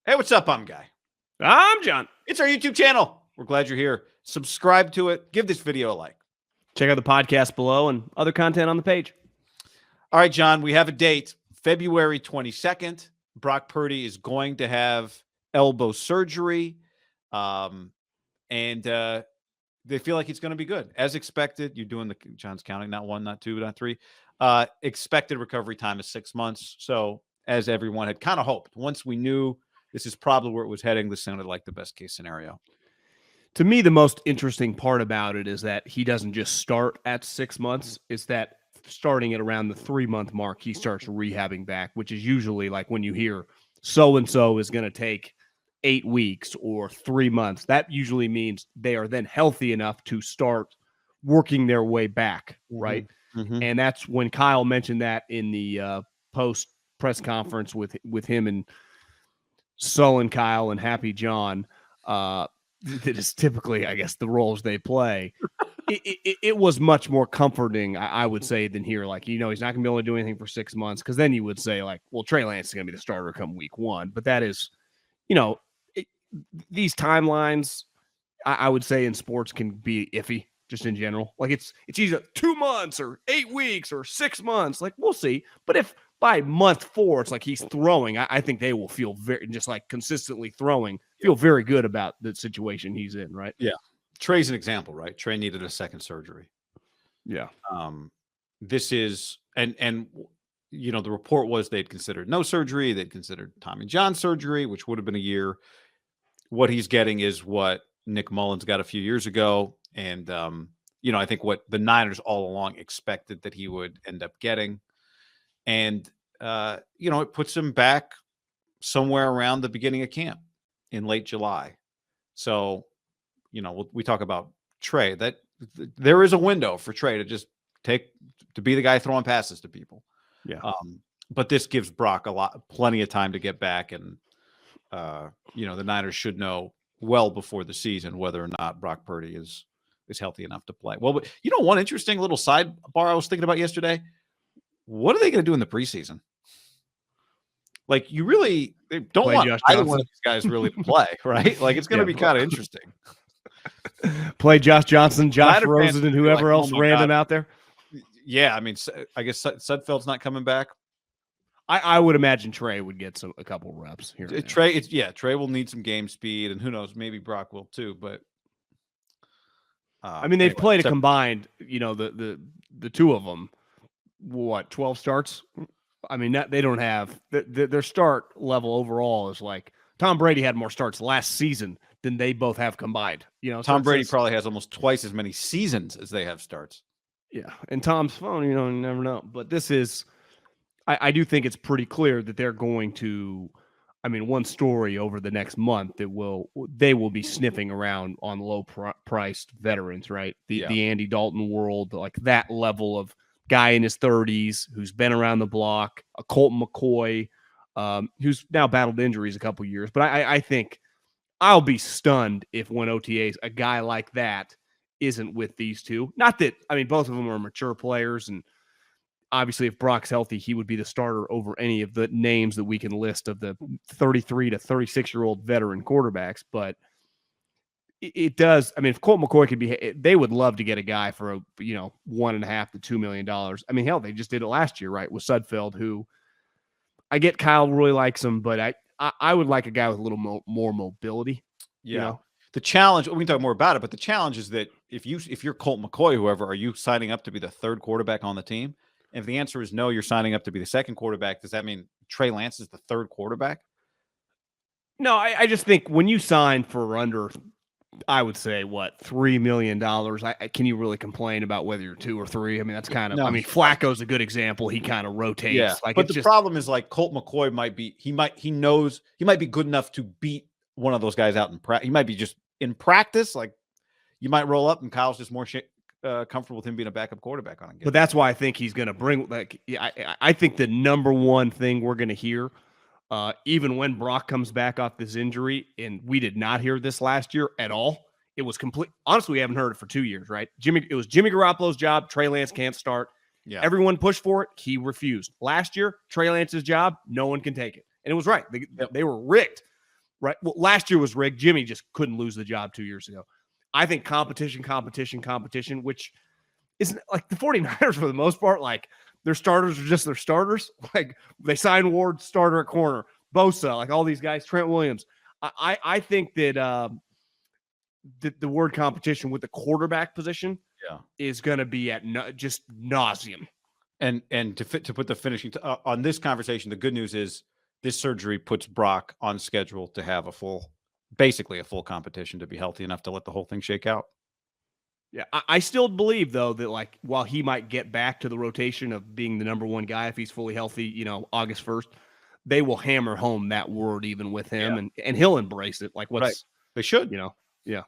Hey, what's up? I'm Guy. I'm John. It's our YouTube channel. We're glad you're here. Subscribe to it. Give this video a like. Check out the podcast below and other content on the page. All right, John, we have a date. February 22nd. Brock Purdy is going to have elbow surgery. And they feel like it's going to be good. As expected, you're doing John's counting, not 1, not 2, not 3. Expected recovery time is 6 months. So as everyone had kind of hoped, once we knew this is probably where it was heading, this sounded like the best case scenario. To me, the most interesting part about it is that he doesn't just start at 6 months. It's that starting at around the 3-month mark, he starts rehabbing back, which is usually like when you hear so-and-so is going to take 8 weeks or 3 months. That usually means they are then healthy enough to start working their way back, right? Mm-hmm. And that's when Kyle mentioned that in the post press conference with him and Sullen Kyle and Happy John. That is typically, I guess, the roles they play. It was much more comforting, I would say, than here. Like, he's not going to be able to do anything for 6 months, because then you would say, like, well, Trey Lance is going to be the starter come week 1. But that is, these timelines, I would say, in sports can be iffy just in general. Like, it's either 2 months or 8 weeks or 6 months. Like, we'll see. But if by month 4, it's like he's throwing, I think they will feel very, just like consistently throwing, feel very good about the situation he's in, right? Yeah. Trey's an example, right? Trey needed a second surgery. Yeah. This is, and the report was they'd considered no surgery. They'd considered Tommy John surgery, which would have been a year. What he's getting is what Nick Mullins got a few years ago. And, I think what the Niners all along expected that he would end up getting. And, it puts him back somewhere around the beginning of camp in late July. So, we talk about Trey, that there is a window for Trey to just to be the guy throwing passes to people. Yeah. But this gives Brock plenty of time to get back. And, the Niners should know well before the season whether or not Brock Purdy is healthy enough to play. Well, but one interesting little sidebar I was thinking about yesterday. What are they going to do in the preseason? Like, you really don't want either one of these guys really to play, right? Like, it's going to be kind of interesting. Play Josh Johnson, Josh Rosen, and whoever else random out there. Yeah, I mean, I guess Sudfeld's not coming back. I would imagine Trey would get a couple reps here. Trey, Trey will need some game speed, and who knows, maybe Brock will too. But they've played a combined, the two of them. What, 12 starts? I mean, they don't have their start level overall is like Tom Brady had more starts last season than they both have combined. Tom Brady probably has almost twice as many seasons as they have starts. Yeah, and Tom's phone, you never know. But this is, I do think it's pretty clear that they're going to. I mean, one story over the next month that they will be sniffing around on low-priced veterans, right? The Andy Dalton world, like that level of guy in his 30s who's been around the block, a Colt McCoy, who's now battled injuries a couple years. But I think I'll be stunned if when OTAs, a guy like that isn't with these two. Not that, both of them are mature players, and obviously if Brock's healthy, he would be the starter over any of the names that we can list of the 33 to 36-year-old veteran quarterbacks. But it does. If Colt McCoy could be, they would love to get a guy for $1.5 to $2 million. Hell, they just did it last year, right? With Sudfeld, who I get Kyle really likes him, but I would like a guy with a little more mobility. Yeah. The challenge, we can talk more about it, but the challenge is that if you're Colt McCoy, whoever, are you signing up to be the third quarterback on the team? And if the answer is no, you're signing up to be the second quarterback. Does that mean Trey Lance is the third quarterback? No, I just think when you sign for under, I would say, $3 million. Can you really complain about whether you're 2 or 3? That's kind of. No. Flacco's a good example. He kind of rotates. Yeah, but the problem is, like, Colt McCoy might be good enough to beat one of those guys out in practice. He might be just in practice. Like, you might roll up, and Kyle's just more comfortable with him being a backup quarterback on a game. But that's why I think he's going to bring. I think the number one thing we're going to hear. Even when Brock comes back off this injury, and we did not hear this last year at all. It was complete. Honestly, we haven't heard it for 2 years, right? It was Jimmy Garoppolo's job. Trey Lance can't start. Yeah. Everyone pushed for it. He refused. Last year, Trey Lance's job, no one can take it. And it was right. They were rigged. right? Well, last year was rigged. Jimmy just couldn't lose the job 2 years ago. I think competition, which isn't like the 49ers for the most part, like their starters are just their starters. Like they signed Ward, starter at corner, Bosa, like all these guys, Trent Williams. I think that the word competition with the quarterback position is going to be at just nauseum. And to put the finishing on this conversation, the good news is this surgery puts Brock on schedule to have basically a full competition, to be healthy enough to let the whole thing shake out. Yeah, I still believe though that like while he might get back to the rotation of being the number one guy if he's fully healthy, August 1st, they will hammer home that word even with him, and he'll embrace it. Like Right. They should, yeah.